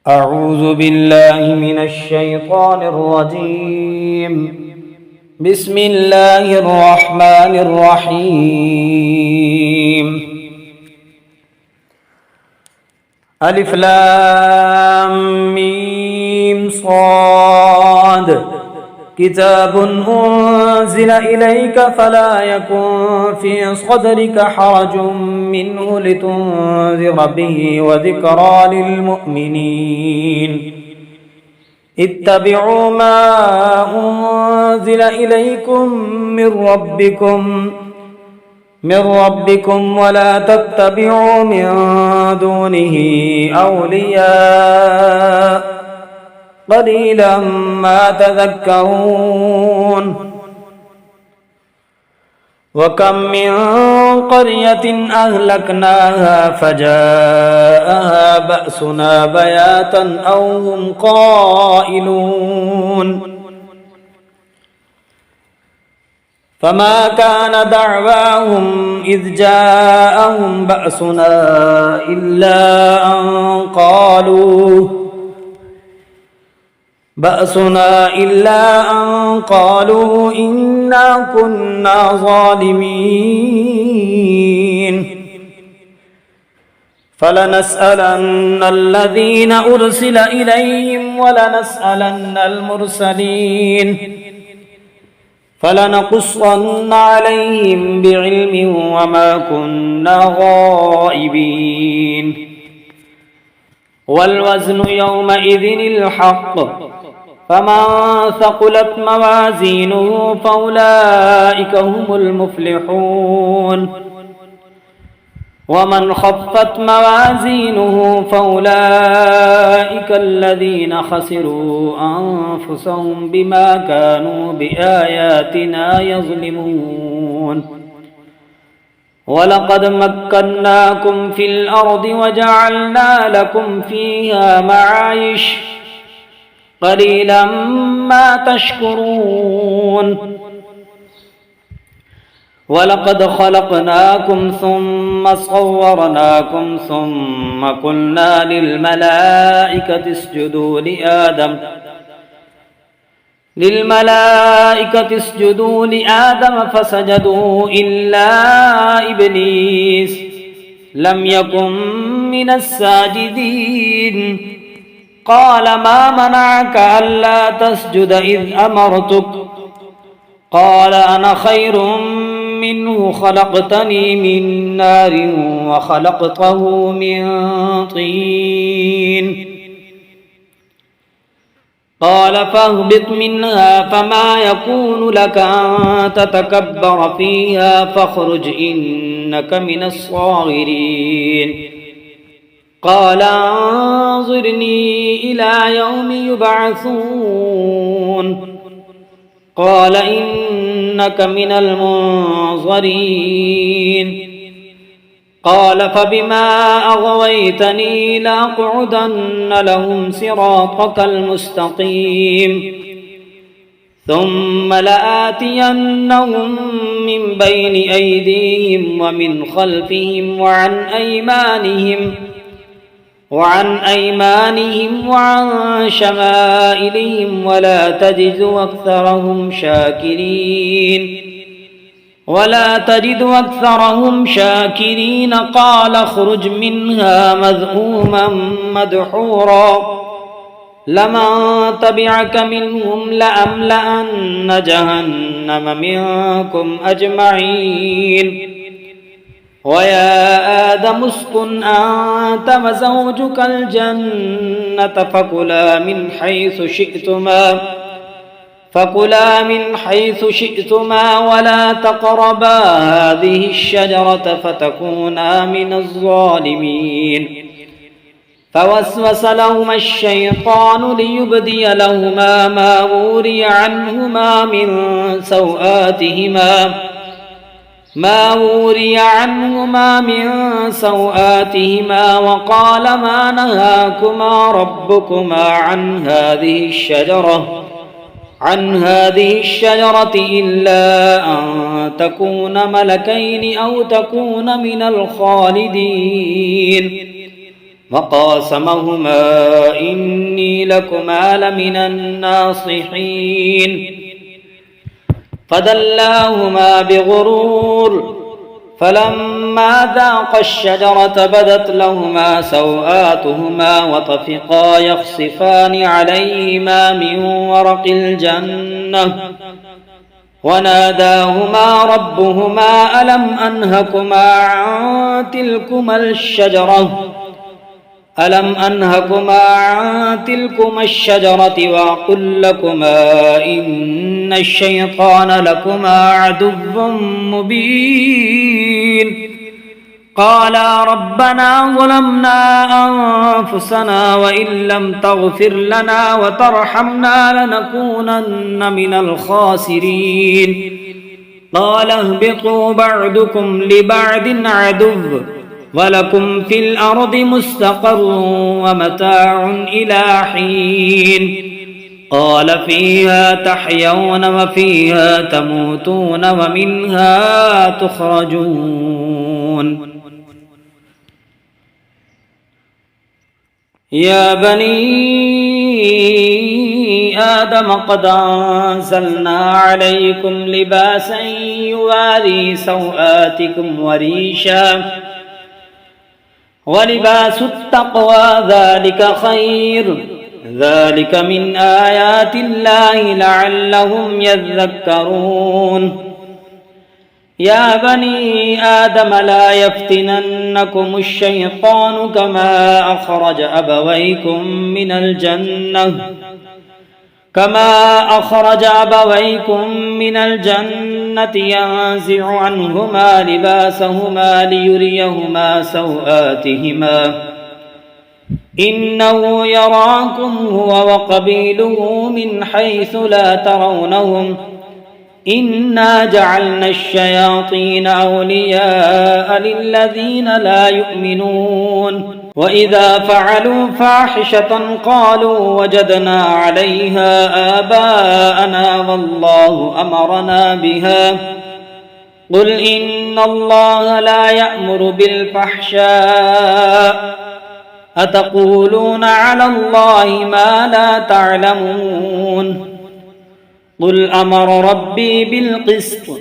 أعوذ بالله من الشيطان الرجيم. بسم الله الرحمن الرحيم. ألف لام ميم صاد. كتاب أنزل إليك فلا يكن في صدرك حرج منه لتنذر به وذكرى للمؤمنين. اتبعوا ما أنزل إليكم من ربكم ولا تتبعوا من دونه أولياء قليلا ما تذكرون. وكم من قرية أهلكناها فجاءها بأسنا بياتا أو هم قائلون. فما كان دعواهم إذ جاءهم بأسنا إلا أن قالوا إنا كنا ظالمين. فلنسألن الذين أرسل إليهم ولنسألن المرسلين فلنقصن عليهم بعلم وما كنا غائبين. والوزن يومئذ الحق فمن ثقلت موازينه فأولئك هم المفلحون. ومن خفت موازينه فأولئك الذين خسروا أنفسهم بما كانوا بآياتنا يظلمون. ولقد مكناكم في الأرض وجعلنا لكم فيها معايش قليلا ما تشكرون. ولقد خلقناكم ثم صورناكم ثم قلنا للملائكة اسجدوا لآدم فسجدوا إلا إبليس لم يكن من الساجدين. قال ما منعك ألا تسجد إذ أمرتك؟ قال أنا خير منه خلقتني من نار وخلقته من طين. قال فاهبط منها فما يكون لك أن تتكبر فيها فاخرج إنك من الصاغرين. قال انظرني إلى يوم يبعثون. قال إنك من المنظرين. قال فبما أغويتني لأقعدن لهم صراطك المستقيم ثم لآتينهم من بين أيديهم ومن خلفهم وعن أيمانهم وعن شمائلهم ولا تجد أكثرهم شاكرين. قال اخرج منها مذءوما مدحورا لمن تبعك منهم لأملأن جهنم منكم أجمعين. ويا آدم اسكن أنت وزوجك الجنة فكلا من حيث شئتما ولا تقربا هذه الشجرة فتكونا من الظالمين. فوسوس لهما الشيطان ليبدي لهما ما وري عنهما من سوآتهما وقال ما نهاكما ربكما عن هذه الشجرة إلا أن تكونا ملكين أو تكونا من الخالدين. وقاسمهما إني لكما لمن الناصحين فدلاهما بغرور فلما ذاقا الشجرة بدت لهما سوآتهما وطفقا يخصفان عليهما من ورق الجنة وناداهما ربهما ألم أنهكما عن تلكما الشجرة وأقل لكما إن الشيطان لكما عدو مبين قالا ربنا ظلمنا أنفسنا وإن لم تغفر لنا وترحمنا لنكونن من الخاسرين قال اهبطوا بعضكم لبعض عدو ولكم في الأرض مستقر ومتاع إلى حين قال فيها تحيون وفيها تموتون ومنها تخرجون يا بني آدم قد أنزلنا عليكم لباسا يواري سوآتكم وريشا ولباس التقوى ذلك خير ذلك من آيات الله لعلهم يذكرون يا بني آدم لا يفتننكم الشيطان كما أخرج أبويكم من الجنة ينزع عنهما لباسهما ليريهما سوآتهما إنه يراكم هو وقبيله من حيث لا ترونهم إنا جعلنا الشياطين أولياء للذين لا يؤمنون وإذا فعلوا فاحشة قالوا وجدنا عليها آباءنا والله أمرنا بها قل إن الله لا يأمر بالفحشاء أتقولون على الله ما لا تعلمون قل أمر ربي بالقسط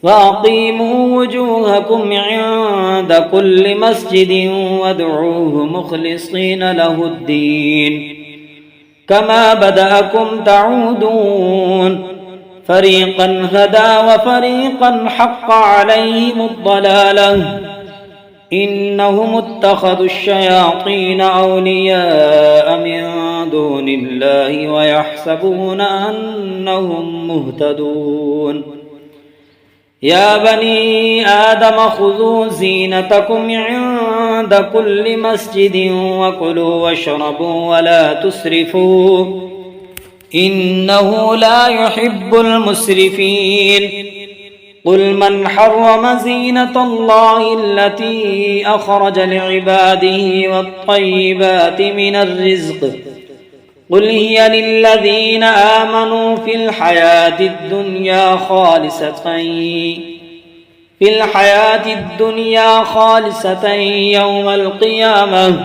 وأقيموا وجوهكم عند كل مسجد وادعوه مخلصين له الدين كما بدأكم تعودون فريقا هدى وفريقا حق عليهم الضلالة إنهم اتخذوا الشياطين أولياء من دون الله ويحسبون أنهم مهتدون يا بني آدم خذوا زينتكم عند كل مسجد وكلوا واشربوا ولا تسرفوا إنه لا يحب المسرفين قل من حرم زينة الله التي أخرج لعباده والطيبات من الرزق قل هي للذين آمنوا في الحياة الدنيا خالصة يوم القيامة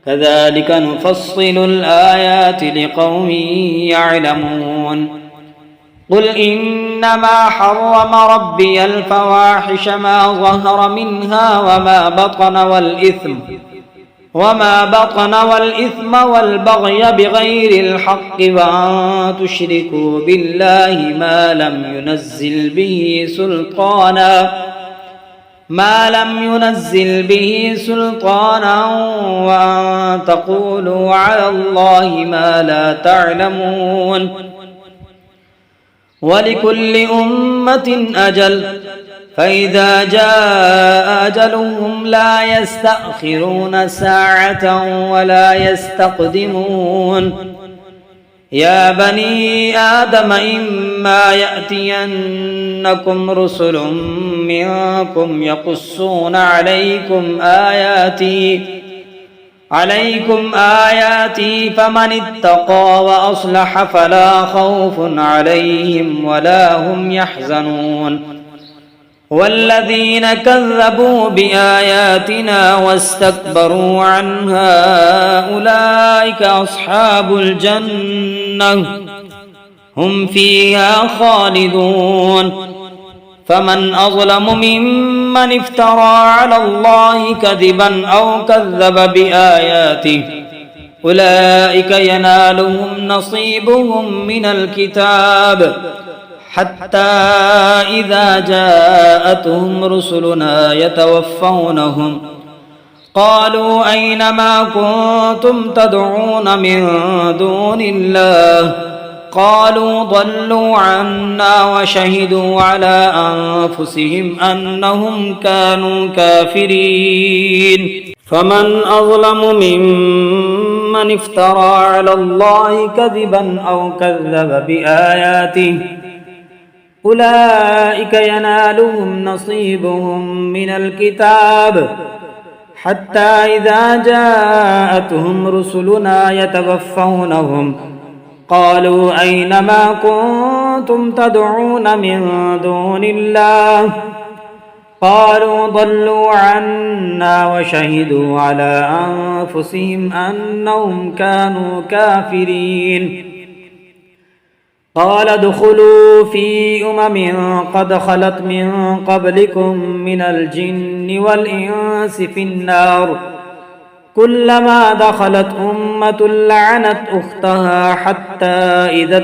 كذلك نفصل الآيات لقوم يعلمون قل إنما حرم ربي الفواحش ما ظهر منها وما بطن والإثم والبغي بغير الحق وأن تشركوا بالله ما لم ينزل به سلطانا وأن تقولوا على الله ما لا تعلمون ولكل أمة أجل فإذا جاء أجلهم لا يستأخرون ساعة ولا يستقدمون يا بني آدم إما يأتينكم رسل منكم يقصون عليكم آياتي فمن اتقى وأصلح فلا خوف عليهم ولا هم يحزنون والذين كذبوا بآياتنا واستكبروا عنها أولئك أصحاب الجنة هم فيها خالدون فمن أظلم ممن افترى على الله كذبا أو كذب بآياته أولئك ينالهم نصيبهم من الكتاب حتى إذا جاءتهم رسلنا يتوفونهم قالوا أين ما كنتم تدعون من دون الله قالوا ضلوا عنا وشهدوا على أنفسهم أنهم كانوا كافرين فمن أظلم ممن افترى على الله كذبا أو كذب بآياته أولئك ينالهم نصيبهم من الكتاب حتى إذا جاءتهم رسلنا يتوفونهم قالوا أين ما كنتم تدعون من دون الله قالوا ضلوا عنا وشهدوا على أنفسهم أنهم كانوا كافرين قال ادخلوا في قد خلت من قبلكم من الجن والإنس في النار كلما دخلت أمة لعنت أختها حتى إذا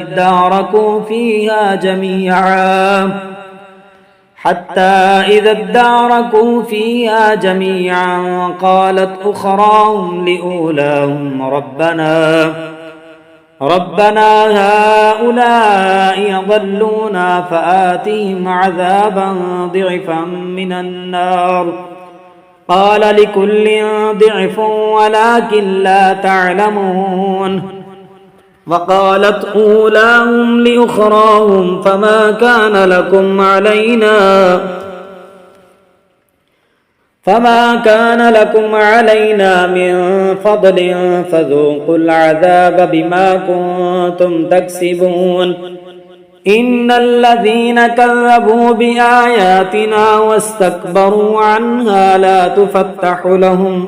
اداركوا فيها جميعا قالت أخراهم لأولاهم ربنا هؤلاء يضلونا فآتهم عذابا ضعفا من النار قال لكل ضعف ولكن لا تعلمون وقالت أولاهم لأخراهم فما كان لكم علينا من فضل فذوقوا العذاب بما كنتم تكسبون إن الذين كذبوا بآياتنا واستكبروا عنها لا تفتح لهم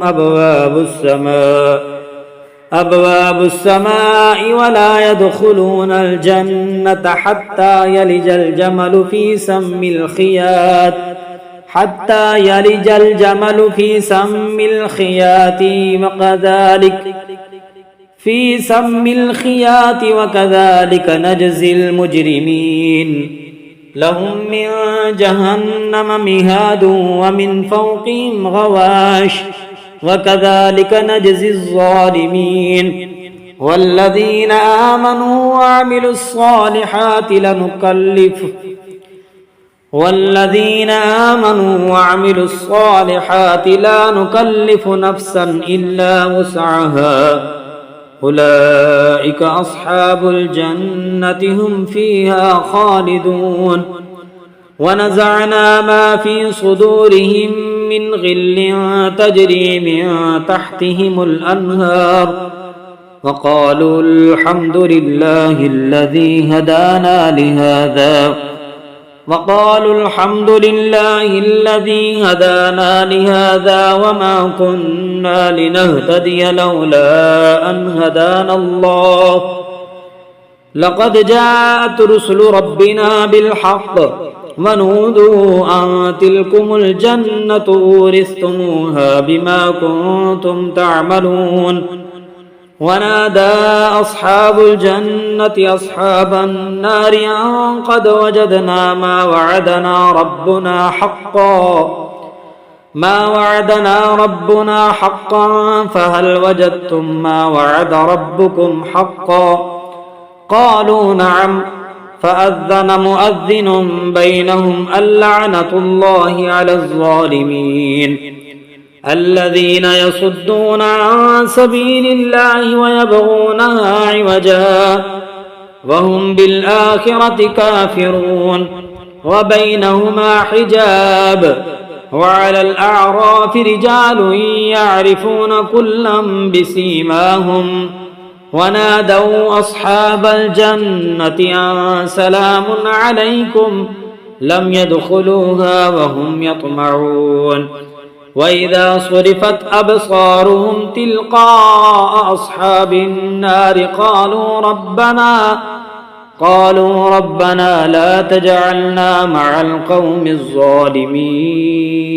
أبواب السماء ولا يدخلون الجنة حتى يلج الجمل في سم الخياط وكذلك نجزي المجرمين لهم من جهنم مهاد ومن فوقهم غواش وكذلك نجزي الظالمين والذين آمنوا وعملوا الصالحات لا نكلف نفسا إلا وسعها أولئك أصحاب الجنة هم فيها خالدون ونزعنا ما في صدورهم من غل تجري من تحتهم الأنهار وقالوا الحمد لله الذي هدانا لهذا وما كنا لنهتدي لولا أن هدانا الله لقد جاءت رسل ربنا بالحق ونودوا أن تلكم الجنة أورثتموها بما كنتم تعملون ونادى أصحاب الجنة أصحاب النار أن قد وجدنا ما وعدنا ربنا حقا فهل وجدتم ما وعد ربكم حقا قالوا نعم فأذن مؤذن بينهم اللعنة الله على الظالمين الذين يصدون عن سبيل الله ويبغونها عوجا وهم بالآخرة كافرون وبينهما حجاب وعلى الأعراف رجال يعرفون كلا بسيماهم ونادوا أصحاب الجنة أن سلام عليكم لم يدخلوها وهم يطمعون وإذا صرفت أبصارهم تلقاء أصحاب النار قالوا ربنا لا تجعلنا مع القوم الظالمين.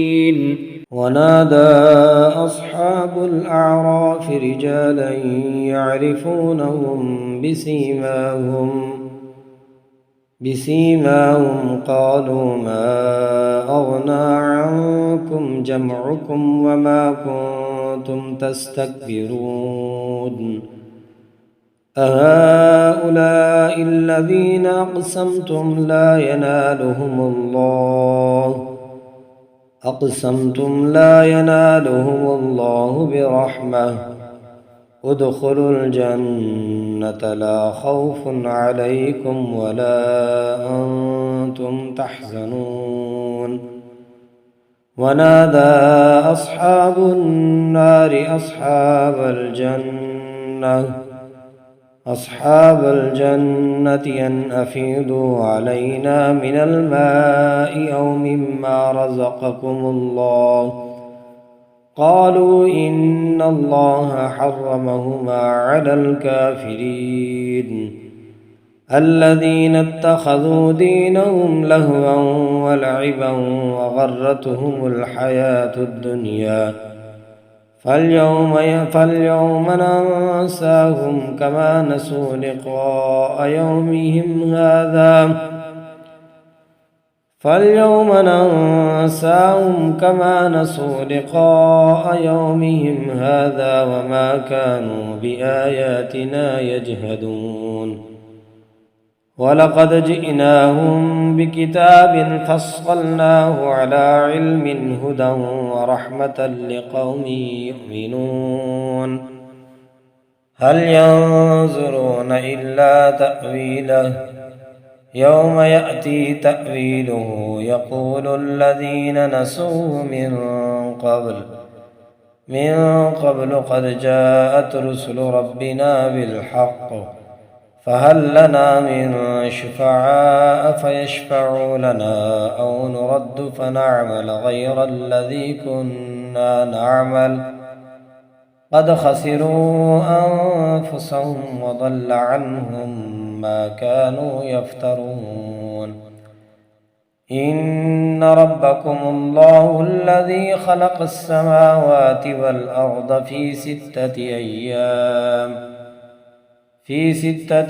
ونادى أصحاب الأعراف رجالا يعرفونهم بسيماهم قالوا ما أغنى عنكم جمعكم وما كنتم تستكبرون أهؤلاء الذين أقسمتم لا ينالهم الله برحمة ادخلوا الجنة لا خوف عليكم ولا أنتم تحزنون ونادى أصحاب النار أصحاب الجنة أن أفيضوا علينا من الماء أو مما رزقكم الله قالوا إن الله حرمهما على الكافرين الذين اتخذوا دينهم لهوا ولعبا وغرتهم الحياة الدنيا فاليوم ننساهم كما نسوا لقاء يومهم هذا وما كانوا بآياتنا يجهدون ولقد جئناهم بكتاب فصلناه على علم هدى ورحمة لقوم يؤمنون هل ينظرون إلا تأويله يوم يأتي تأويله يقول الذين نسوه من قبل قد جاءت رسل ربنا بالحق فهل لنا من شفعاء فيشفعوا لنا أو نرد فنعمل غير الذي كنا نعمل قد خسروا أنفسهم وضل عنهم ما كانوا يفترون إن ربكم الله الذي خلق السماوات والأرض في 6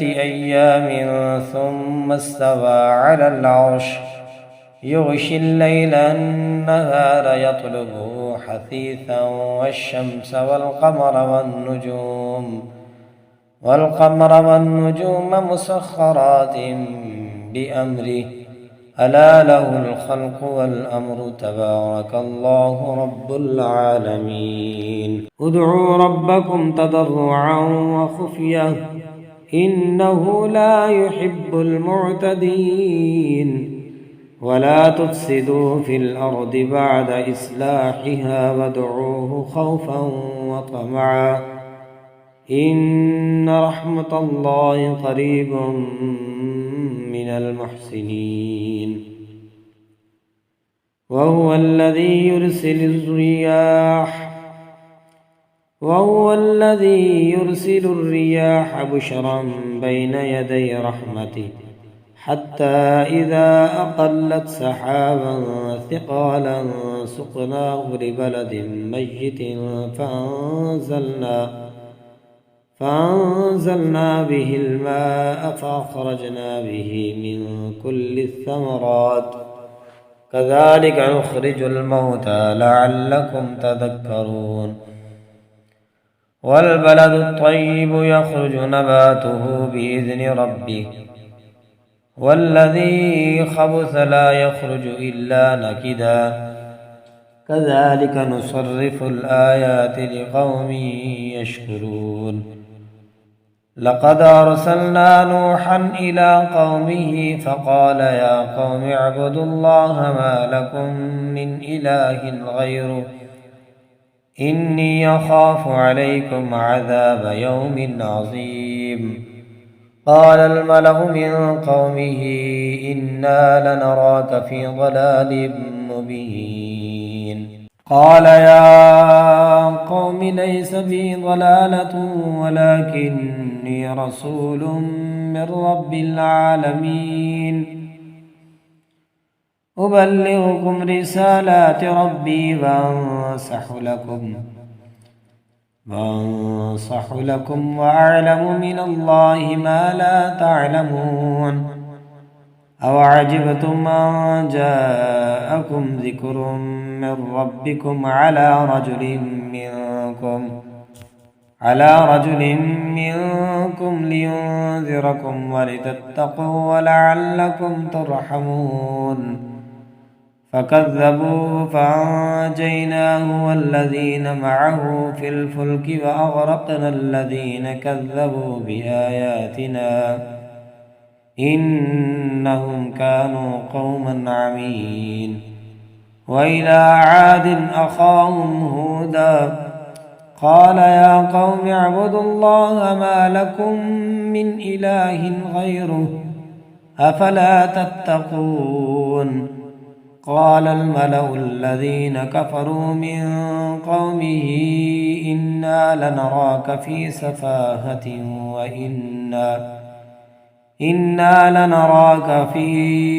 أيام ثم استوى على العرش يغشي الليل النهار يطلبه حثيثا والشمس والقمر والنجوم مسخرات بأمره ألا له الخلق والأمر تبارك الله رب العالمين ادعوا ربكم تضرعا وخفية إنه لا يحب المعتدين ولا تفسدوا في الأرض بعد إصلاحها وادعوه خوفا وطمعا إن رحمة الله قريب من المحسنين وهو الذي يرسل الرياح بشرا بين يدي رحمته حتى إذا أقلت سحابا ثقالا سقناه لبلد ميت فأنزلنا به الماء فأخرجنا به من كل الثمرات كذلك نخرج الموتى لعلكم تذكرون والبلد الطيب يخرج نباته بإذن ربه والذي خبث لا يخرج إلا نكدا كذلك نصرف الآيات لقوم يشكرون لقد أرسلنا نوحا إلى قومه فقال يا قوم اعبدوا الله ما لكم من إله غيره إني أخاف عليكم عذاب يوم عظيم قال الملأ من قومه إنا لنراك في ضلال مبين قال يا قوم ليس بي ضلالة ولكني رسول من رب العالمين أبلغكم رسالات ربي وأنصح لكم وأعلم من الله ما لا تعلمون أوعجبتم أن جاءكم ذكر من ربكم على رجل منكم لينذركم ولتتقوا ولعلكم ترحمون فكذبوه فأنجيناه والذين معه في الفلك وأغرقنا الذين كذبوا بآياتنا إنهم كانوا قوما عمين وإلى عاد أخاهم هودا قال يا قوم اعبدوا الله ما لكم من إله غيره أفلا تتقون قال الملأ الذين كفروا من قومه إنا لنراك في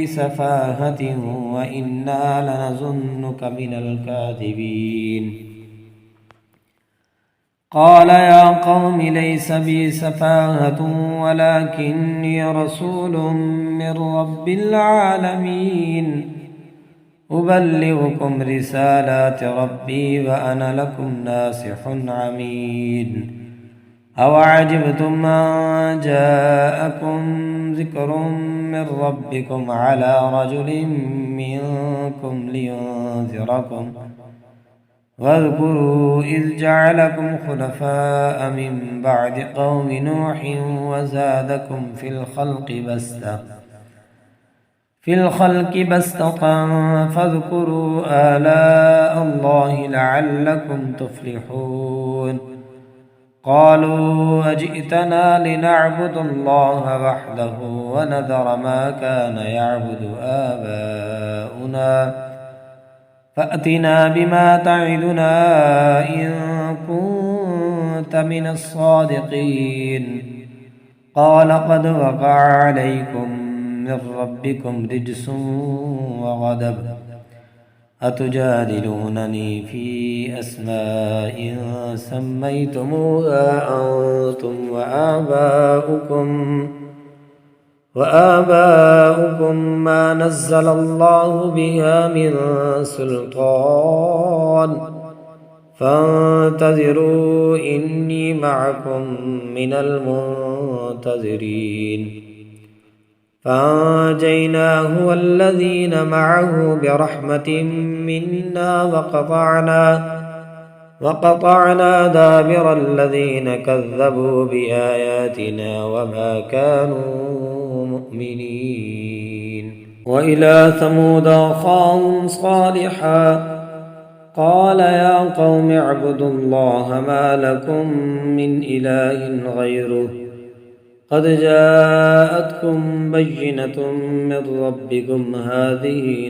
سفاهة وإنا لنظنك من الكاذبين قال يا قوم ليس بي سفاهة ولكني رسول من رب العالمين أبلغكم رسالات ربي وأنا لكم ناصح عميد أوعجبتم أن جاءكم ذكر من ربكم على رجل منكم لينذركم واذكروا إذ جعلكم خلفاء من بعد قوم نوح وزادكم في الخلق بسطة فاذكروا آلاء الله لعلكم تفلحون قالوا أجئتنا لنعبد الله وحده ونذر ما كان يعبد آباؤنا فأتنا بما تعدنا إن كنت من الصادقين قال قد وقع عليكم من ربكم رجس وغضب أتجادلونني في أسماء سميتموها أنتم وآباؤكم ما نزل الله بها من سلطان فانتظروا إني معكم من المنتظرين فأنجيناه والذين معه برحمة منا وقطعنا دابر الذين كذبوا بآياتنا وما كانوا مؤمنين وإلى ثمود أخاهم صالحا قال يا قوم اعبدوا الله ما لكم من إله غيره قد جاءتكم بينة من ربكم هذه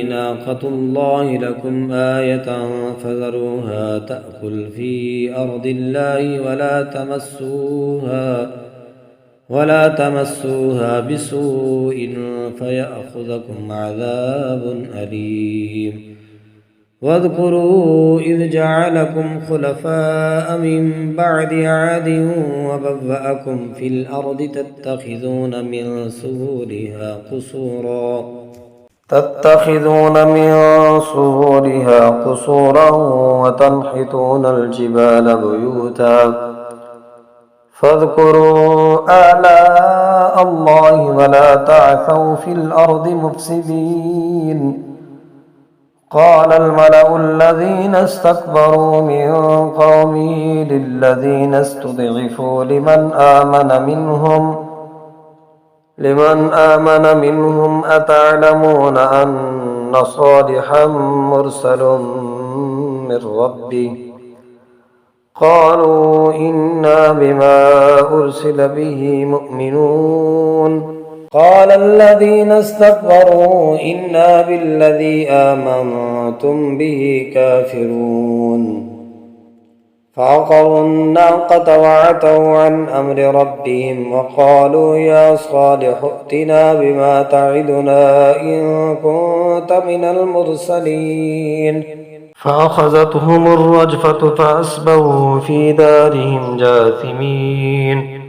ناقة الله لكم آية فذروها تأكل في أرض الله ولا تمسوها بسوء فيأخذكم عذاب أليم واذكروا إذ جعلكم خلفاء من بعد عاد وبوأكم في الأرض تتخذون من سهولها قصورا وتنحتون الجبال بيوتا فاذكروا آلاء الله ولا تعثوا في الأرض مفسدين قال الملأ الذين استكبروا من قومه للذين استضعفوا لمن آمن منهم أتعلمون أن صالحا مرسل من ربه قالوا إنا بما أرسل به مؤمنون. قال الذين استكبروا إنا بالذي آمنتم به كافرون. فعقروا الناقة وعتوا عن أمر ربهم وقالوا يا صالح ائتنا بما تعدنا إن كنت من المرسلين. فأخذتهم الرجفة فأصبحوا في دارهم جاثمين.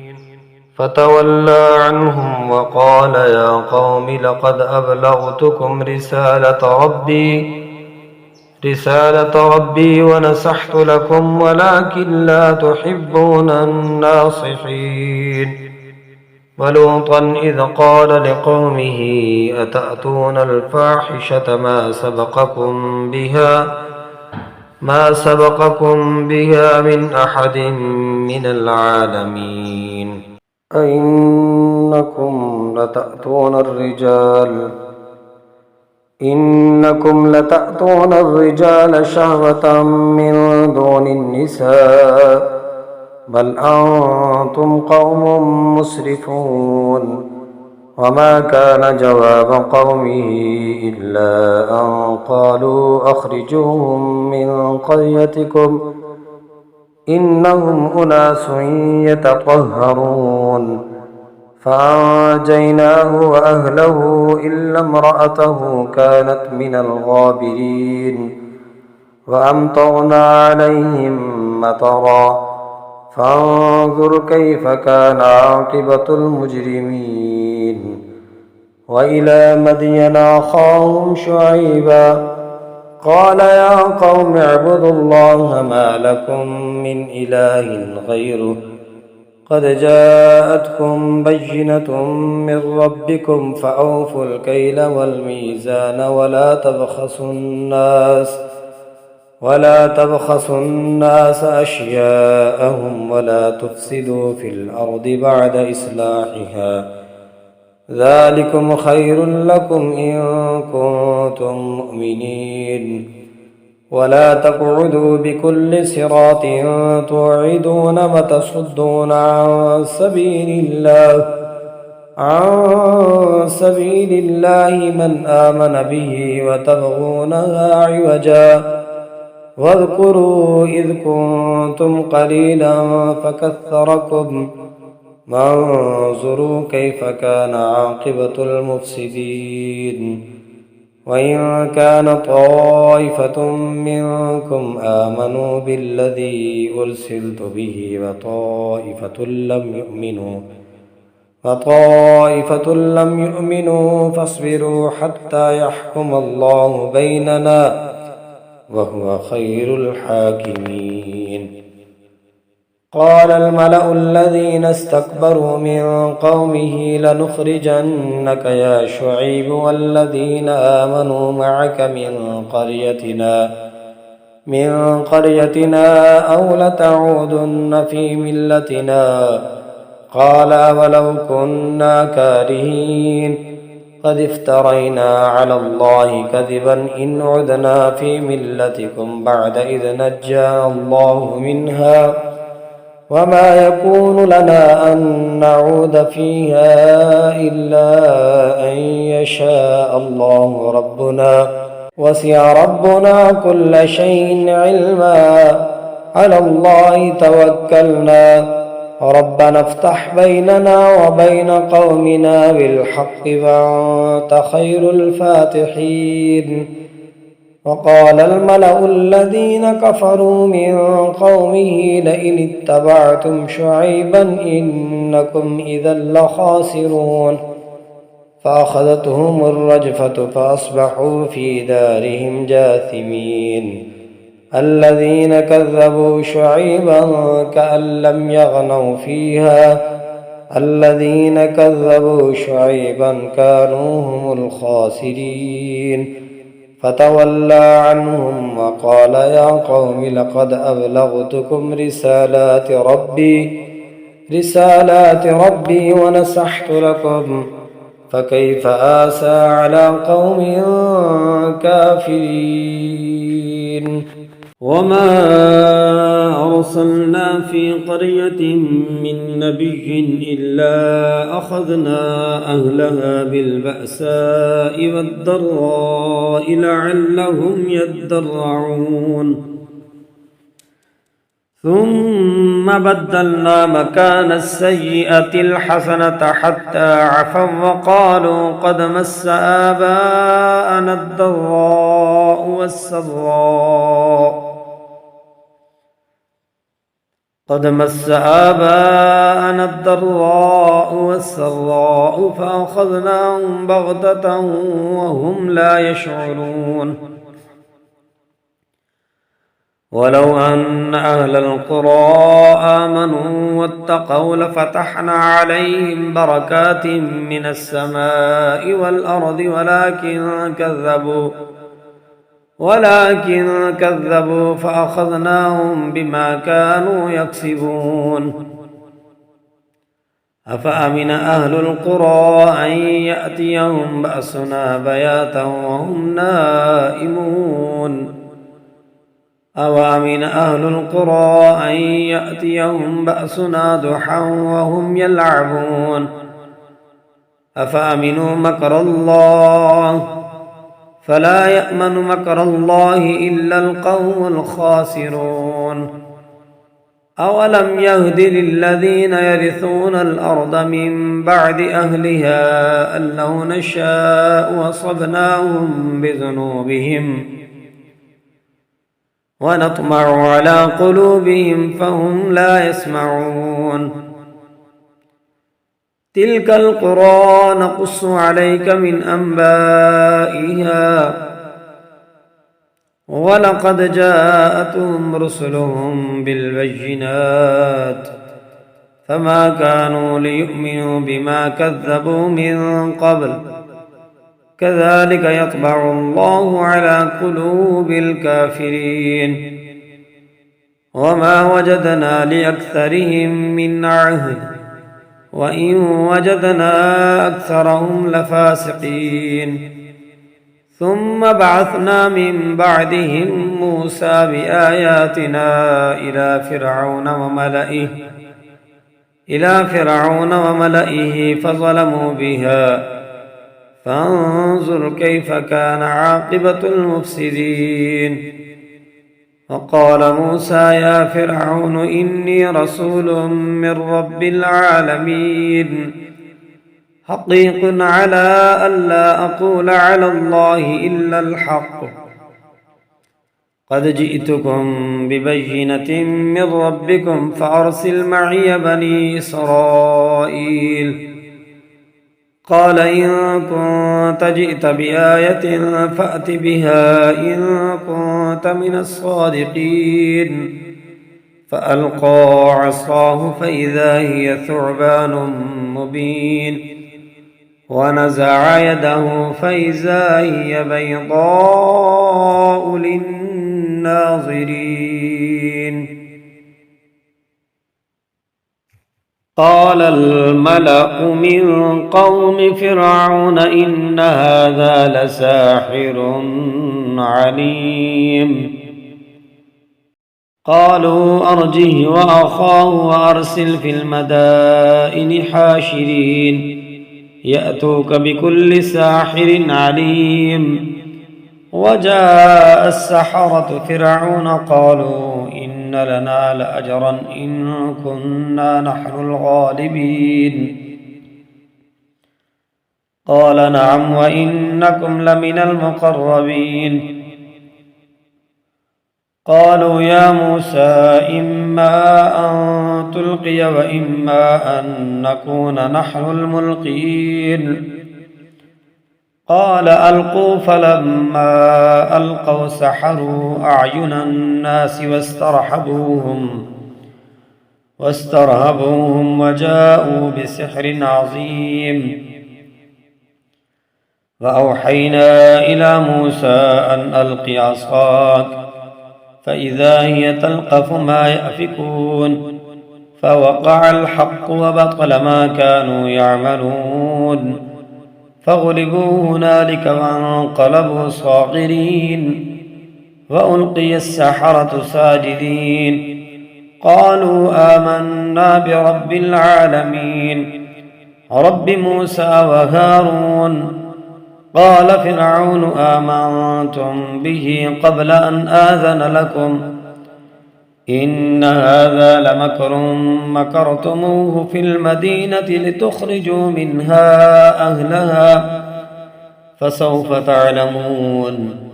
فتولى عنهم وقال يا قوم لقد أبلغتكم رسالة ربي ونصحت لكم ولكن لا تحبون الناصحين. ولوطا إذ قال لقومه أتأتون الفاحشة ما سبقكم بها من أحد من العالمين. إنكم لتأتون الرجال شهوة من دون النساء بل أنتم قوم مسرفون. وما كان جواب قومه إلا أن قالوا أخرجوهم من قريتكم إنهم أناس يتطهرون. فأنجيناه وأهله إلا امرأته كانت من الغابرين. وأمطرنا عليهم مطرا فانظر كيف كان عاقبة المجرمين. وإلى مدين أخاهم شعيبا قال يا قوم اعبدوا الله ما لكم من إله غيره قد جاءتكم بينة من ربكم فأوفوا الكيل والميزان ولا تبخسوا الناس أشياءهم ولا تفسدوا في الأرض بعد إصلاحها ذلكم خير لكم إن كنتم مؤمنين. ولا تقعدوا بكل صراط توعدون وتصدون عن سبيل الله من آمن به وتبغونها عوجا. واذكروا إذ كنتم قليلا فكثركم وانظروا كيف كان عاقبة المفسدين. وإن كان طائفة منكم آمنوا بالذي أرسلت به وطائفة لم يؤمنوا فاصبروا حتى يحكم الله بيننا وهو خير الحاكمين. قال الملأ الذين استكبروا من قومه لنخرجنك يا شعيب والذين آمنوا معك من قريتنا أو لتعودن في ملتنا. قال ولو كنا كارهين قد افترينا على الله كذبا إن عدنا في ملتكم بعد إذ نجانا الله منها وما يكون لنا أن نعود فيها إلا أن يشاء الله ربنا وسع ربنا كل شيء علما. على الله توكلنا ربنا افتح بيننا وبين قومنا بالحق وأنت خير الفاتحين. وقال الملأ الذين كفروا من قومه لئن اتبعتم شعيبا إنكم إذا لخاسرون. فأخذتهم الرجفة فأصبحوا في دارهم جاثمين. الذين كذبوا شعيبا كأن لم يغنوا فيها الذين كذبوا شعيبا كانوا هم الخاسرين. فتولى عنهم وقال يا قوم لقد أبلغتكم رسالات ربي ونصحت لكم فكيف آسى على قوم كافرين. وما أرسلنا في قرية من نبي إلا أخذنا أهلها بالبأساء والضراء لعلهم يضرعون ثم بدلنا مكان السيئة الحسنة حتى عفوا وقالوا قد مس آباءنا الضراء والسراء فأخذناهم بغتة وهم لا يشعرون ولو أن أهل القرى آمنوا واتقوا لفتحنا عليهم بركات من السماء والأرض ولكن كذبوا فأخذناهم بما كانوا يكسبون أفأمن أهل القرى أن يأتيهم بأسنا بياتا وهم نائمون أوامن أهل القرى أن يأتيهم بأسنا ضحى وهم يلعبون أفأمنوا مكر الله فلا يأمن مكر الله إلا القوم الخاسرون أولم يهد للذين يرثون الأرض من بعد أهلها أن لو نشاء أصبناهم بذنوبهم ونطمع على قلوبهم فهم لا يسمعون تلك القرى نقص عليك من أنبائها ولقد جاءتهم رسلهم بالبينات فما كانوا ليؤمنوا بما كذبوا من قبل كذلك يطبع الله على قلوب الكافرين وما وجدنا لأكثرهم من عهد وإن وجدنا أكثرهم لفاسقين ثم بعثنا من بعدهم موسى بآياتنا إلى فرعون وملئه فظلموا بها فانظر كيف كان عاقبة المفسدين وقال موسى يا فرعون إني رسول من رب العالمين حقيق على ألا أقول على الله إلا الحق قد جئتكم ببينة من ربكم فأرسل معي بني إسرائيل قال إن كنت جئت بآية فأت بها إن كنت من الصادقين فألقى عصاه فإذا هي ثعبان مبين ونزع يده فإذا هي بيضاء للناظرين قال الملأ من قوم فرعون إن هذا لساحر عليم قالوا أرجه وأخاه وأرسل في المدائن حاشرين يأتوك بكل ساحر عليم وجاء السحرة فرعون قالوا إن لنا لأجرا إن كنا نحن الغالبين قال نعم وإنكم لمن المقربين قالوا يا موسى إما أن تلقي وإما أن نكون نحن الملقين قال ألقوا فلما ألقوا سحروا أعين الناس واسترهبوهم وجاءوا بسحر عظيم وأوحينا إلى موسى أن ألق عصاك فإذا هي تلقف ما يأفكون فوقع الحق وبطل ما كانوا يعملون فغلبوا هنالك وانقلبوا صاغرين وألقي السحرة ساجدين قالوا آمنا برب العالمين رب موسى وهارون قال فرعون آمنتم به قبل أن آذن لكم إن هذا لمكر مكرتموه في المدينة لتخرجوا منها أهلها فسوف تعلمون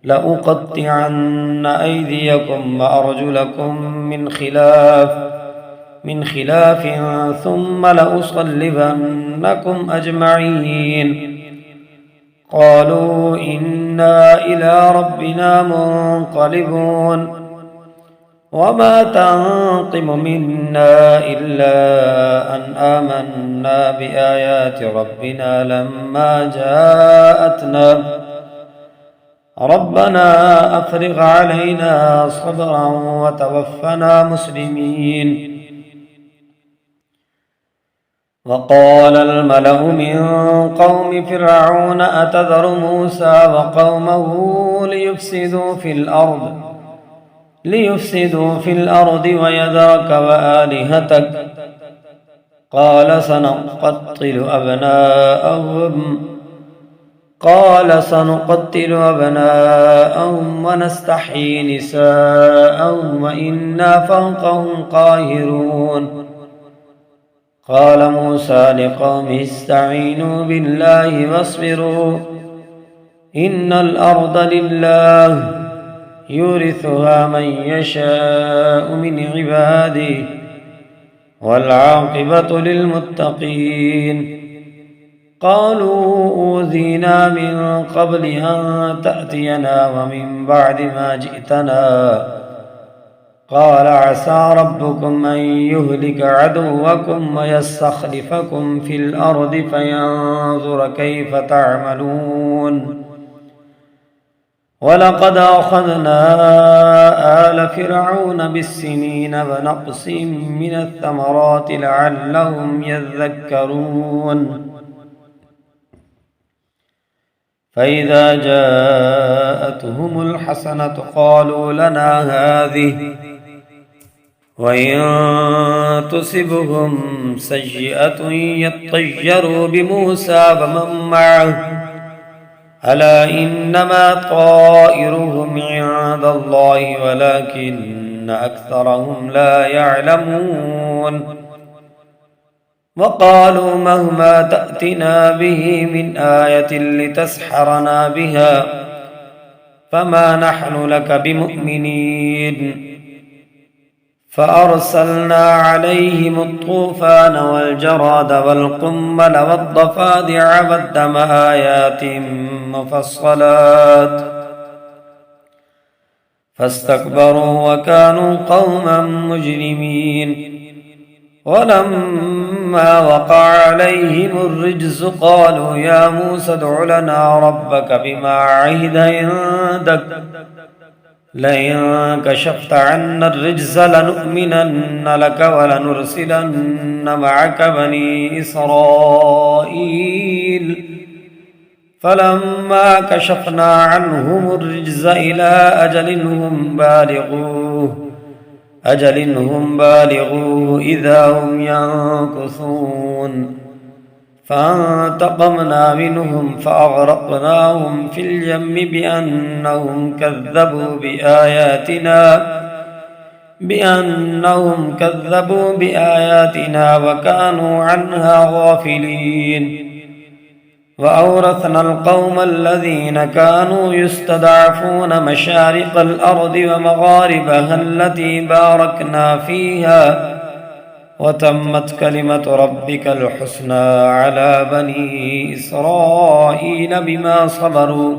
لأقطعن أيديكم وأرجلكم من خلاف ثم لأصلبنكم أجمعين قالوا إنا إلى ربنا منقلبون وما تنقم منا إلا أن آمنا بآيات ربنا لما جاءتنا ربنا أفرغ علينا صبرا وتوفنا مسلمين وقال الملأ من قوم فرعون أتذر موسى وقومه ليفسدوا في الأرض ويذرك وآلهتك قال سنقتل أبناءهم ونستحيي نساءهم وإنا فوقهم قاهرون قال موسى لقومه استعينوا بالله واصبروا إن الأرض لله يورثها من يشاء من عباده والعاقبة للمتقين قالوا أوذينا من قبل أن تأتينا ومن بعد ما جئتنا قال عسى ربكم أن يهلك عدوكم ويستخلفكم في الأرض فينظر كيف تعملون ولقد أخذنا آل فرعون بالسنين ونقص من الثمرات لعلهم يذكرون فإذا جاءتهم الحسنة قالوا لنا هذه وإن تصبهم سيئة يطيروا بموسى ومن معه ألا إنما طائرهم عند الله ولكن أكثرهم لا يعلمون وقالوا مهما تأتنا به من آية لتسحرنا بها فما نحن لك بمؤمنين فأرسلنا عليهم الطوفان والجراد والقمل والضفادع والدم آيات مفصلات فاستكبروا وكانوا قوما مجرمين ولما وقع عليهم الرجز قالوا يا موسى ادع لنا ربك بما عهد عندك لئن كشفت عنا الرجز لنؤمنن لك ولنرسلن معك بني إسرائيل فلما كشفنا عنهم الرجز إلى أجل هم بالغوه إذا هم ينكثون فانتقمنا منهم فأغرقناهم في اليم بأنهم كذبوا بآياتنا وكانوا عنها غافلين وأورثنا القوم الذين كانوا يستضعفون مشارق الأرض ومغاربها التي باركنا فيها وتمت كلمة ربك الحسنى على بني إسرائيل بما صبروا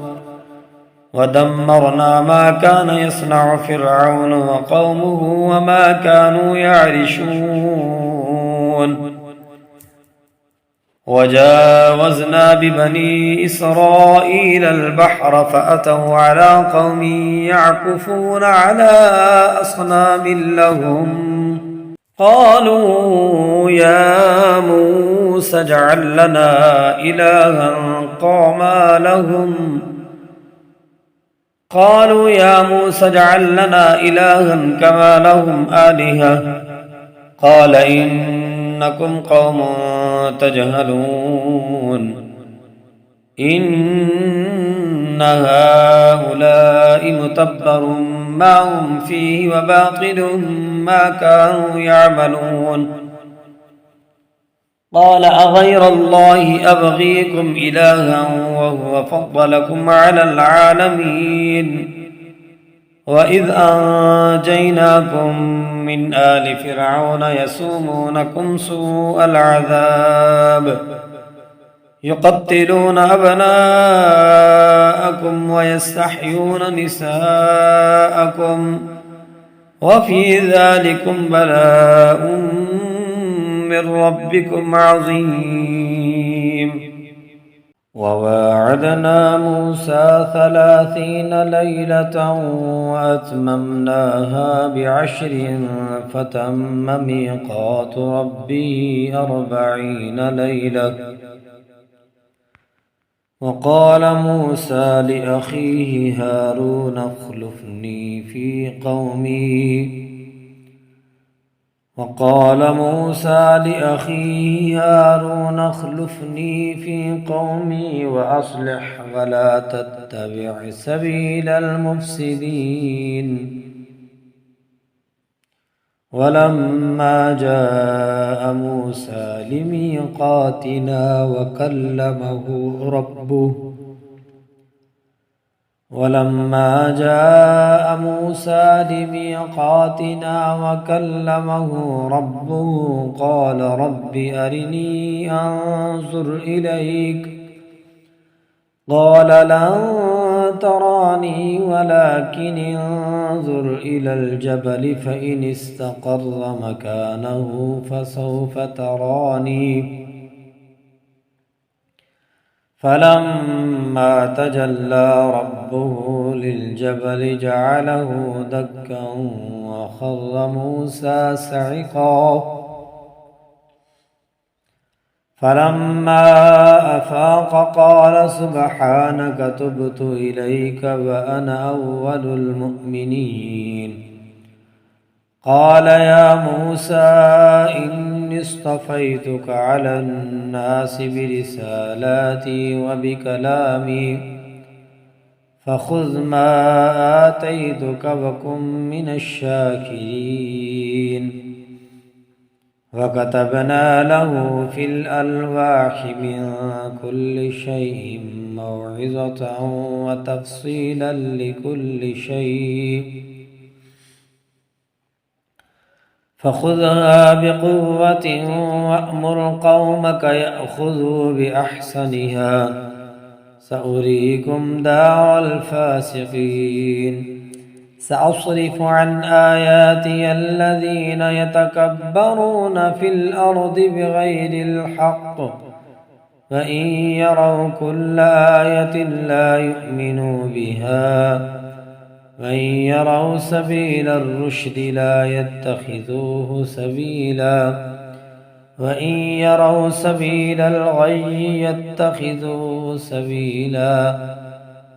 ودمرنا ما كان يصنع فرعون وقومه وما كانوا يعرشون وجاوزنا ببني إسرائيل البحر فأتوا على قوم يعكفون على أصنام لهم قالوا يا موسى اجعل لنا إلها قالوا يا موسى اجعل لنا إلها كما لهم آلهة قال إنكم قوم تجهلون إن هؤلاء متبر ما هم فيه وباطل ما كانوا يعملون قال أغير الله أبغيكم إلها وهو فضلكم على العالمين وإذ أنجيناكم من آل فرعون يسومونكم سوء العذاب يقتلون أبناءكم ويستحيون نساءكم وفي ذلكم بلاء من ربكم عظيم وواعدنا موسى 30 ليلة وأتممناها ب10 فتم ميقات ربه 40 ليلة وقال موسى لأخيه هارون اخلفني في قومي وأصلح ولا تتبع سبيل المفسدين ولما جاء موسى لميقاتنا وكلمه ربه قال رب أرني أنظر إليك قال لن تراني ولكن انظر إلى الجبل فإن استقر مكانه فسوف تراني فلما تجلى ربه للجبل جعله دكا وخر موسى صعقا فلما أفاق قال سبحانك تبت إليك وأنا أول المؤمنين قال يا موسى إني اصطفيتك على الناس برسالاتي وبكلامي فخذ ما آتيتك وكن من الشاكرين وكتبنا له في الألواح من كل شيء موعظة وتفصيلا لكل شيء فخذها بقوة وأمر قومك يأخذوا بأحسنها سأريكم دار الفاسقين سأصرف عن آياتي الذين يتكبرون في الأرض بغير الحق وإن يروا كل آية لا يؤمنوا بها وإن يروا سبيل الرشد لا يتخذوه سبيلا وإن يروا سبيل الغي يتخذوه سبيلا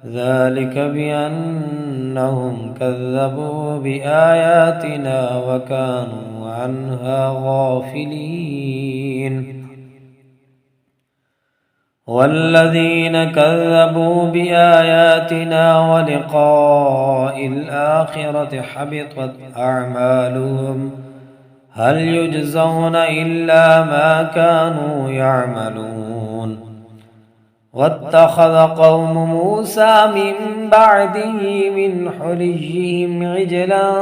ذلك بأنهم كذبوا بآياتنا وكانوا عنها غافلين والذين كذبوا بآياتنا ولقاء الآخرة حبطت أعمالهم هل يجزون إلا ما كانوا يعملون واتخذ قوم موسى من بعده من حليهم عجلا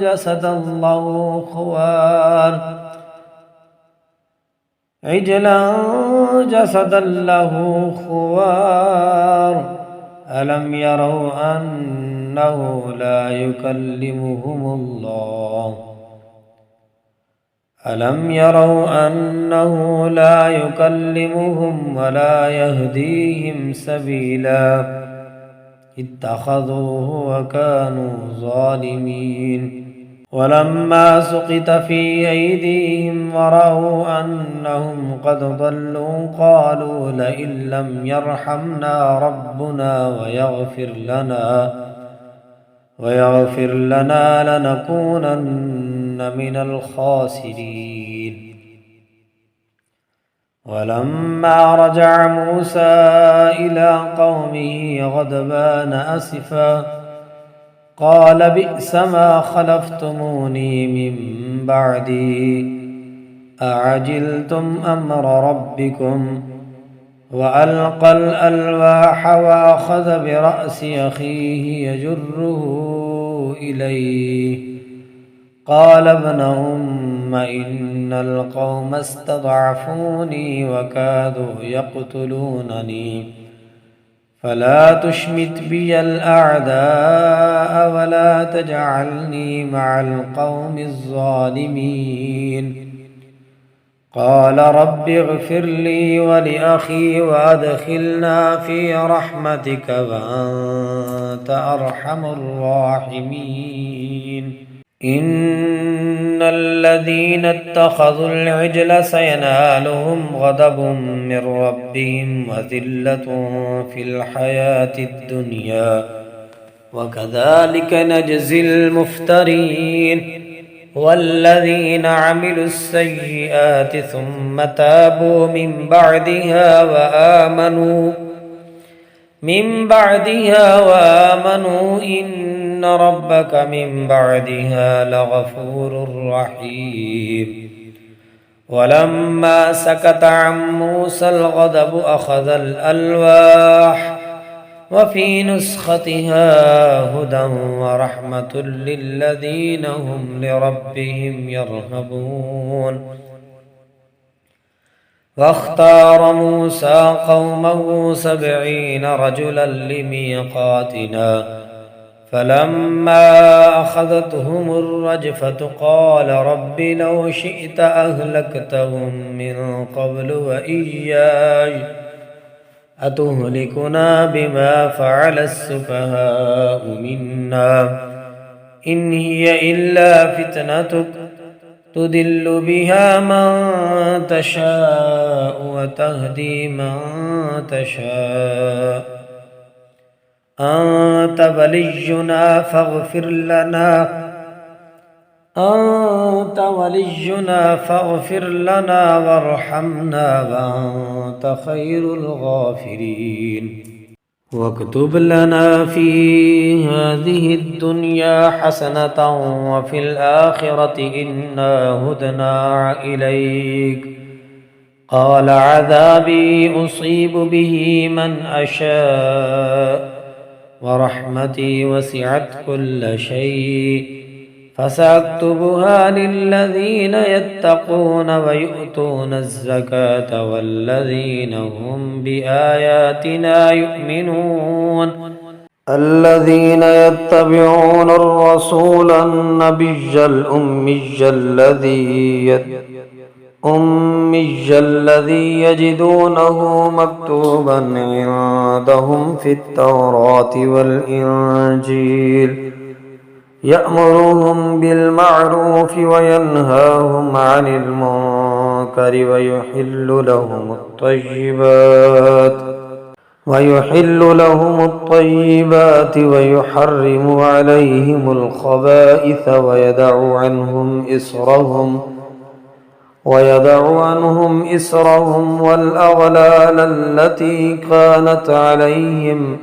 جسدا له خوار ألم يروا أنه لا يكلمهم ولا يهديهم سبيلا اتخذوه وكانوا ظالمين ولما سقط في أيديهم ورأوا أنهم قد ضلوا قالوا لئن لم يرحمنا ربنا ويغفر لنا ويغفر لنا لنكونن من الخاسرين. ولما رجع موسى إلى قومه غضبان أسفا قال بئس ما خلفتموني من بعدي أعجلتم أمر ربكم وألقى الألواح وأخذ برأس أخيه يجره إليه قال ابن أم إن القوم استضعفوني وكادوا يقتلونني فلا تشمت بي الأعداء ولا تجعلني مع القوم الظالمين. قال رب اغفر لي ولأخي وأدخلنا في رحمتك وأنت أرحم الراحمين. إن الذين اتخذوا العجل سينالهم غضب من ربهم وذلة في الحياة الدنيا وكذلك نجزي المفترين. والذين عملوا السيئات ثم تابوا من بعدها وآمنوا إن ربك من بعدها لغفور رحيم. ولما سكت عن موسى الغضب أخذ الألواح وفي نسختها هدى ورحمة للذين هم لربهم يرهبون. واختار موسى قومه 70 رجلا لميقاتنا فلما أخذتهم الرجفة قال رب لو شئت أهلكتهم من قبل وإياي أتهلكنا بما فعل السفهاء منا إن هي إلا فتنتك تدل بها من تشاء وتهدي من تشاء أنت ولينا فاغفر لنا وارحمنا وأنت خير الغافرين. واكتب لنا في هذه الدنيا حسنة وفي الآخرة إنا هدنا إليك. قال عذابي أصيب به من أشاء ورحمتي وسعت كل شيء فسأكتبها للذين يتقون ويؤتون الزكاة والذين هم بآياتنا يؤمنون. الذين يتبعون الرسول النبي الأمي الذي يجدونه مكتوبا عندهم في التوراة والإنجيل يأمرهم بالمعروف وينهاهم عن المنكر ويحل لهم الطيبات ويحرم عليهم الخبائث ويدع عنهم إصرهم والأغلال التي كانت عليهم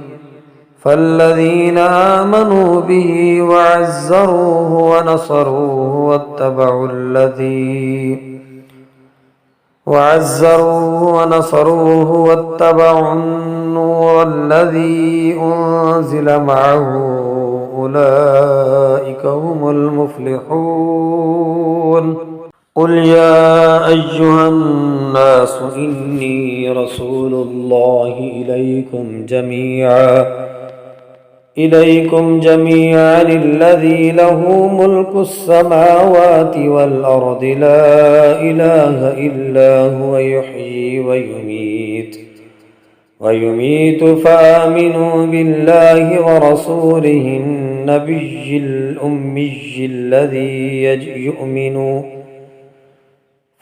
فالذين آمنوا به وعزروه ونصروه واتبعوا النور الذي أنزل معه أولئك هم المفلحون. قل يا أيها الناس إني رسول الله إليكم جميعا الذي له ملك السماوات والأرض لا إله إلا هو يحيي ويميت فآمنوا بالله ورسوله النبي الأمي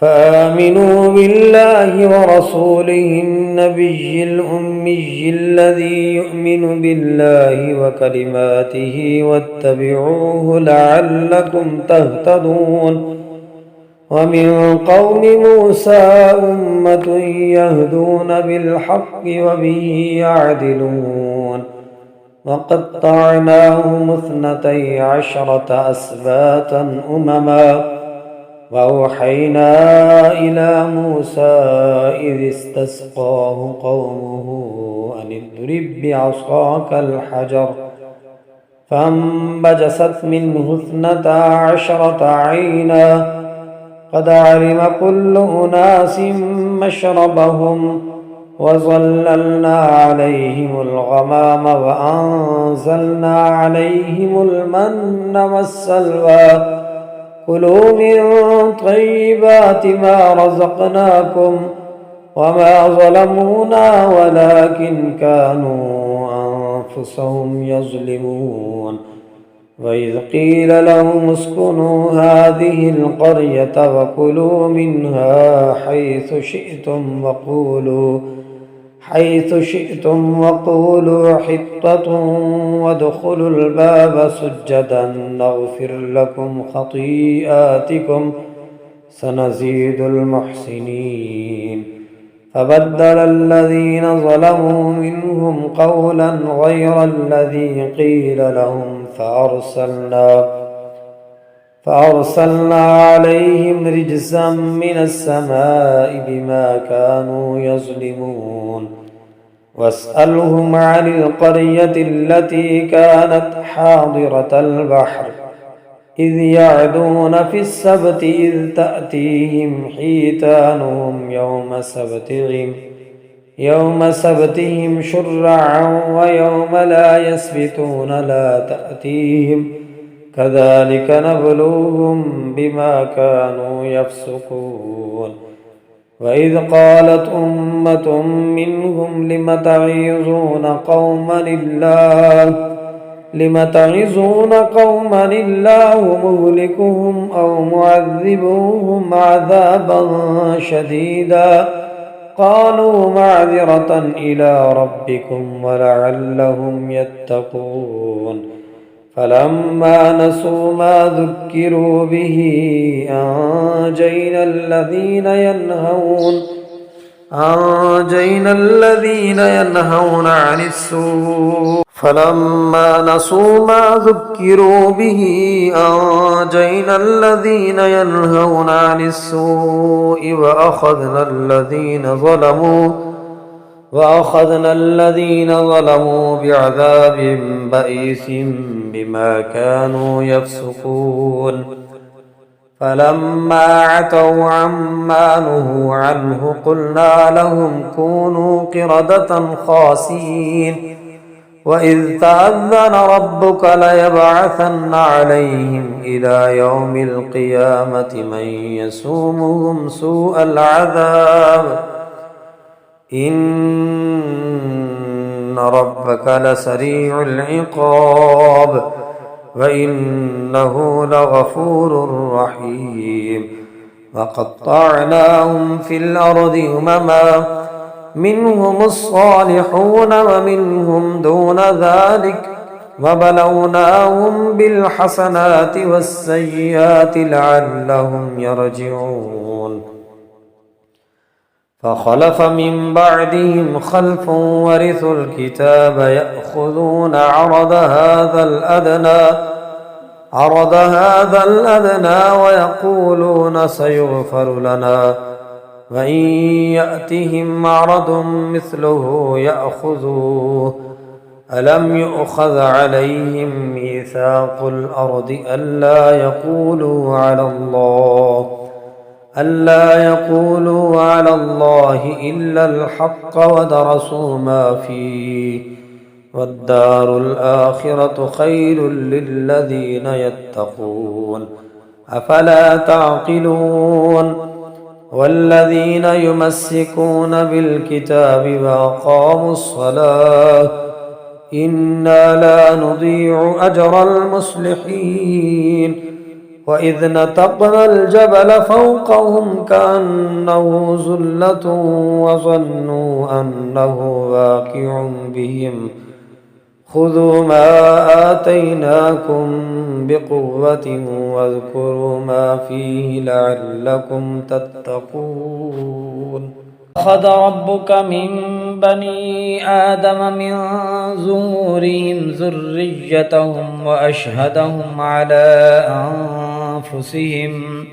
فآمنوا بالله ورسوله النبي الأمي الذي يؤمن بالله وكلماته واتبعوه لعلكم تهتدون ومن قوم موسى أمة يهدون بالحق وبه يعدلون وقطعناهم 12 أسباطا أمما وأوحينا إلى موسى إذ استسقاه قومه أن اضرب بعصاك الحجر فانبجست منه 12 عينا قد علم كل أناس مشربهم وظللنا عليهم الغمام وأنزلنا عليهم المن والسلوى كلوا من طيبات ما رزقناكم وما ظلمونا ولكن كانوا أنفسهم يظلمون وإذ قيل لهم اسكنوا هذه القرية وكلوا منها حيث شئتم وقولوا حطة وادخلوا الباب سجدا نغفر لكم خطيئاتكم سنزيد المحسنين فبدل الذين ظلموا منهم قولا غير الذي قيل لهم فأرسلنا عليهم رجزا من السماء بما كانوا يظلمون واسألهم عن القرية التي كانت حاضرة البحر إذ يعدون في السبت إذ تأتيهم حيتانهم يوم سبتهم شرعا ويوم لا يسبتون لا تأتيهم كذلك نبلوهم بما كانوا يفسقون وإذ قالت أمة منهم لم تعظون قوما الله مهلكهم أو معذبوهم عذابا شديدا قالوا معذرة إلى ربكم ولعلهم يتقون فلما نسوا ما ذكروا به أنجينا الذين ينهون عن السوء وأخذنا الذين ظلموا بعذاب بئيس بما كانوا يفسقون فلما عتوا عما نهوا عنه قلنا لهم كونوا قردة خاسئين وإذ تأذن ربك ليبعثن عليهم إلى يوم القيامة من يسومهم سوء العذاب إن ربك لسريع العقاب وإنه لغفور رحيم وقطعناهم في الأرض أمما منهم الصالحون ومنهم دون ذلك وبلوناهم بالحسنات والسيئات لعلهم يرجعون فخلف من بعدهم خلف ورثوا الكتاب يأخذون عرض هذا الأدنى ويقولون سيغفر لنا وإن يأتهم عرض مثله يأخذوه ألم يؤخذ عليهم ميثاق الأرض ألا يقولوا على الله إلا الحق ودرسوا ما فيه والدار الآخرة خير للذين يتقون أفلا تعقلون والذين يمسكون بالكتاب وأقاموا الصلاة إنا لا نضيع أجر المصلحين وإذ نتقنا الجبل فوقهم كأنه ظلة وظنوا أنه واقع بهم خذوا ما آتيناكم بقوة واذكروا ما فيه لعلكم تتقون. أخذ ربك من بني آدم من ظهورهم ذريتهم وأشهدهم على أنفسهم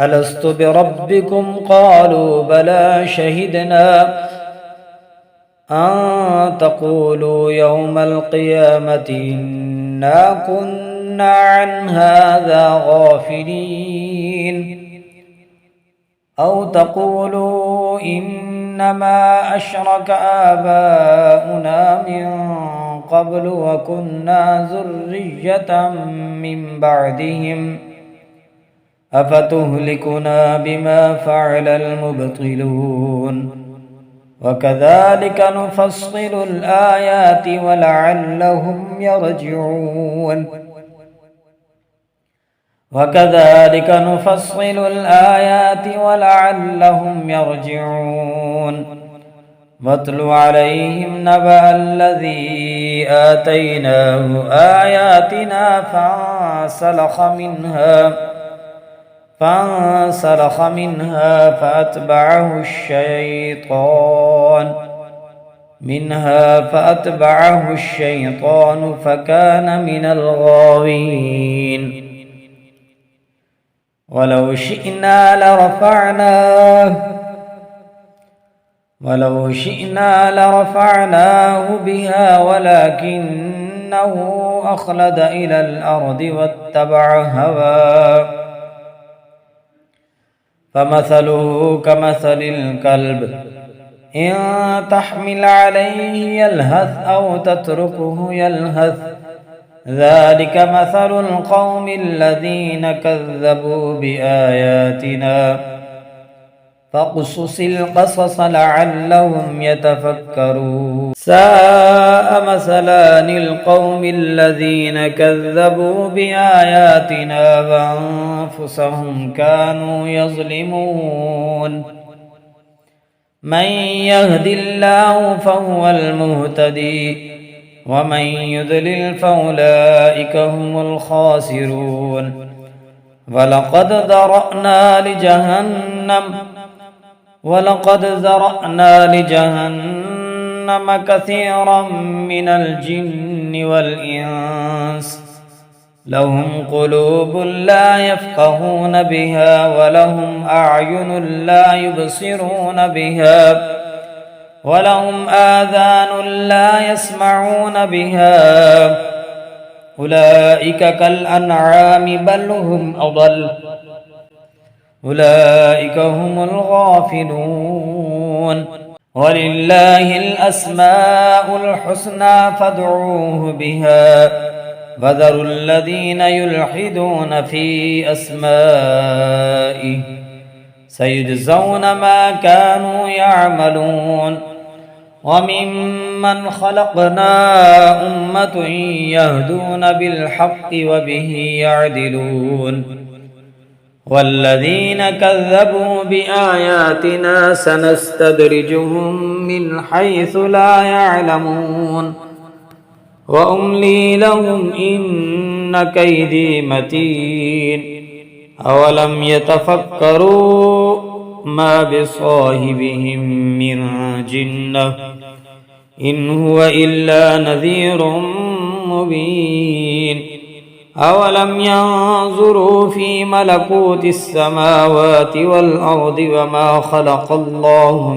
ألست بربكم قالوا بلى شهدنا أن تقولوا يوم القيامة إنا كنا عن هذا غافلين أو تقولوا إنما أشرك آباؤنا من قبل وكنا ذرية من بعدهم أفتهلكنا بما فعل المبطلون وكذلك نفصل الآيات ولعلهم يرجعون وكذلك نفصل الآيات ولعلهم يرجعون واتل عليهم نبأ الذي آتيناه آياتنا فانسلخ منها فأتبعه الشيطان فكان من الغاوين ولو شئنا لرفعناه بها ولكنه أخلد إلى الأرض واتبع هواه فمثله كمثل الكلب إن تحمل عليه يلهث أو تتركه يلهث ذلك مثل القوم الذين كذبوا بآياتنا فاقصص القصص لعلهم يتفكرون ساء مثلا القوم الذين كذبوا بآياتنا وأنفسهم كانوا يظلمون من يهد الله فهو المهتدي ومن يضلل فأولئك هم الخاسرون ولقد ذرأنا لجهنم كثيرا من الجن والإنس لهم قلوب لا يفقهون بها ولهم أعين لا يبصرون بها ولهم آذان لا يسمعون بها أولئك كالأنعام بل هم أضل أولئك هم الغافلون ولله الأسماء الحسنى فادعوه بها وذروا الذين يلحدون في أسمائه سيجزون ما كانوا يعملون وممن خلقنا أمة يهدون بالحق وبه يعدلون والذين كذبوا بآياتنا سنستدرجهم من حيث لا يعلمون وأملي لهم إن كيدي متين أولم يتفكروا ما بصاحبهم من جنة إن هو إلا نذير مبين أولم ينظروا في ملكوت السماوات والأرض وما خلق الله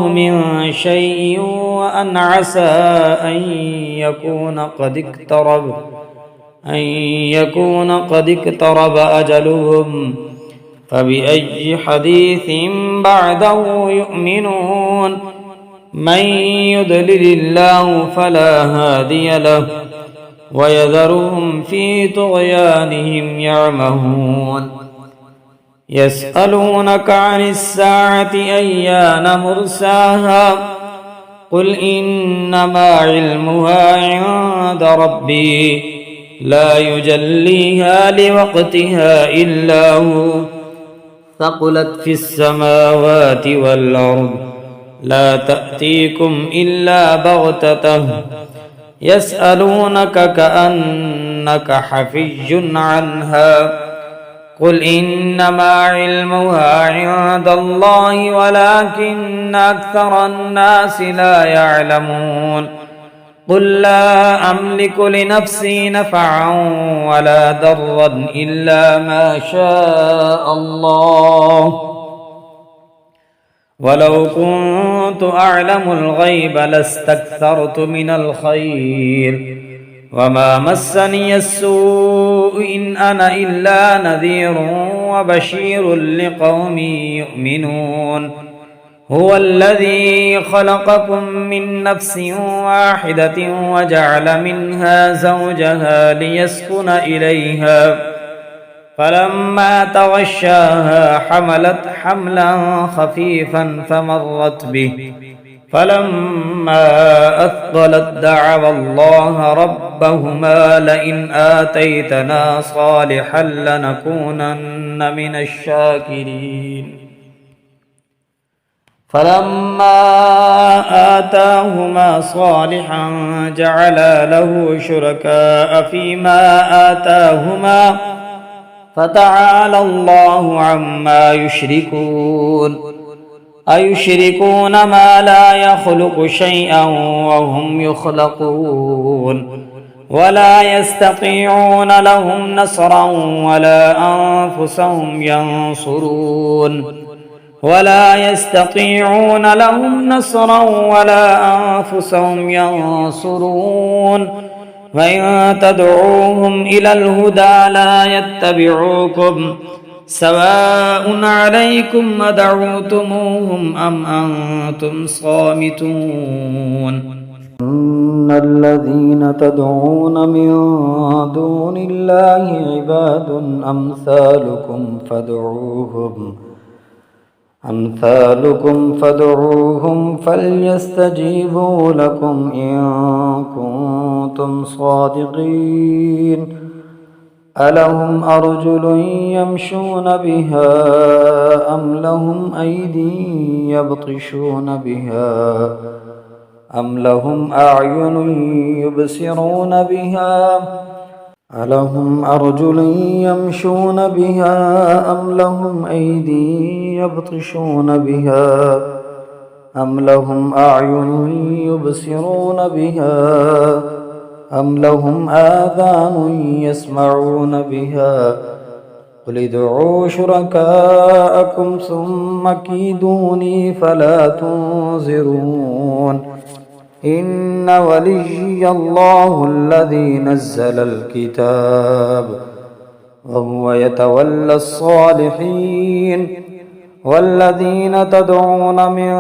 من شيء وأن عسى أن يكون قد اقترب أجلهم فبأي حديث بعده يؤمنون من يضلل الله فلا هادي له ويذرهم في طغيانهم يعمهون يسألونك عن الساعة أيان مرساها قل إنما علمها عند ربي لا يجليها لوقتها إلا هو ثقلت في السماوات والأرض لا تأتيكم إلا بغتة يسألونك كأنك حفي عنها قل إنما علمها عند الله ولكن أكثر الناس لا يعلمون قل لا أملك لنفسي نفعا ولا ضرا إلا ما شاء الله ولو كنت أعلم الغيب لاستكثرت من الخير وما مسني السوء إن أنا إلا نذير وبشير لقوم يؤمنون هو الذي خلقكم من نفس واحدة وجعل منها زوجها ليسكن إليها فلما تغشاها حملت حملا خفيفا فمرت به فلما أثقلت دعوا الله ربهما لئن آتيتنا صالحا لنكونن من الشاكرين فلما آتاهما صالحا جعلا له شركاء فيما آتاهما فتعالى الله عما يشركون أيشركون ما لا يخلق شيئا وهم يخلقون ولا يستطيعون لهم نصرا ولا أنفسهم ينصرون ولا يستطيعون لهم نصرا ولا أنفسهم ينصرون وإن تدعوهم إلى الهدى لا يتبعوكم سواء عليكم أدعوتموهم أم أنتم صامتون إن الذين تدعون من دون الله عباد أمثالكم فادعوهم فليستجيبوا لكم إن كنتم صادقين ألهم أرجل يمشون بها أم لهم أيدي يبطشون بها أم لهم أعين يبصرون بها ألهم أرجل يمشون بها أم لهم أيدي يبطشون بها أم لهم أعين يبصرون بها أم لهم آذان يسمعون بها قل ادعوا شركاءكم ثم كيدوني فلا تنظرون إن وليي الله الذي نزل الكتاب وهو يتولى الصالحين والذين تدعون من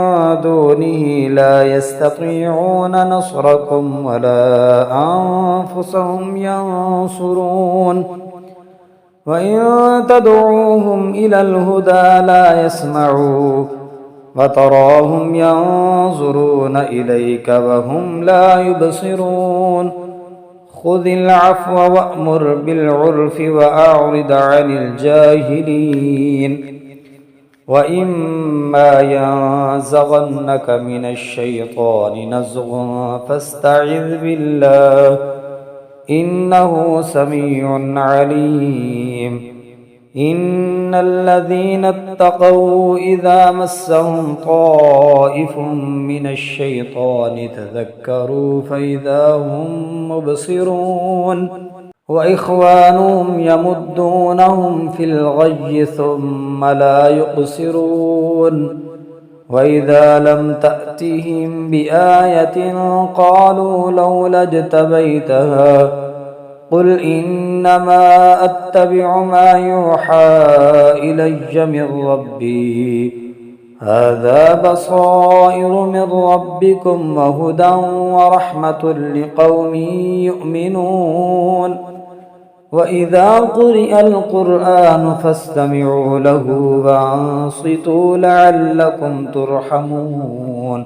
دونه لا يستطيعون نصركم ولا أنفسهم ينصرون وإن تدعوهم إلى الهدى لا يسمعوا وتراهم ينظرون إليك وهم لا يبصرون خذ العفو وأمر بالعرف وأعرض عن الجاهلين وإما ينزغنك من الشيطان نزغ فاستعذ بالله إنه سميع عليم إن الذين اتقوا إذا مسهم طائف من الشيطان تذكروا فإذا هم مبصرون وإخوانهم يمدونهم في الغي ثم لا يقصرون وإذا لم تأتهم بآية قالوا لولا اجتبيتها قل إنما أتبع ما يوحى إلي من ربي هذا بصائر من ربكم وهدى ورحمة لقوم يؤمنون وإذا قرئ القرآن فاستمعوا له وأنصتوا لعلكم ترحمون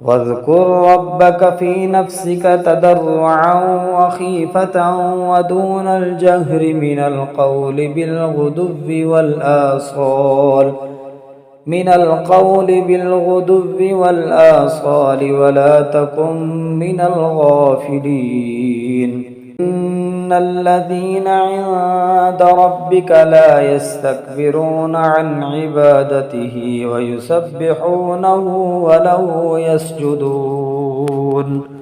واذكر ربك في نفسك تضرعا وخيفة ودون الجهر من القول بالغدو والآصال ولا تكن من الغافلين إن الذين عند ربك لا يستكبرون عن عبادته ويسبحونه وله يسجدون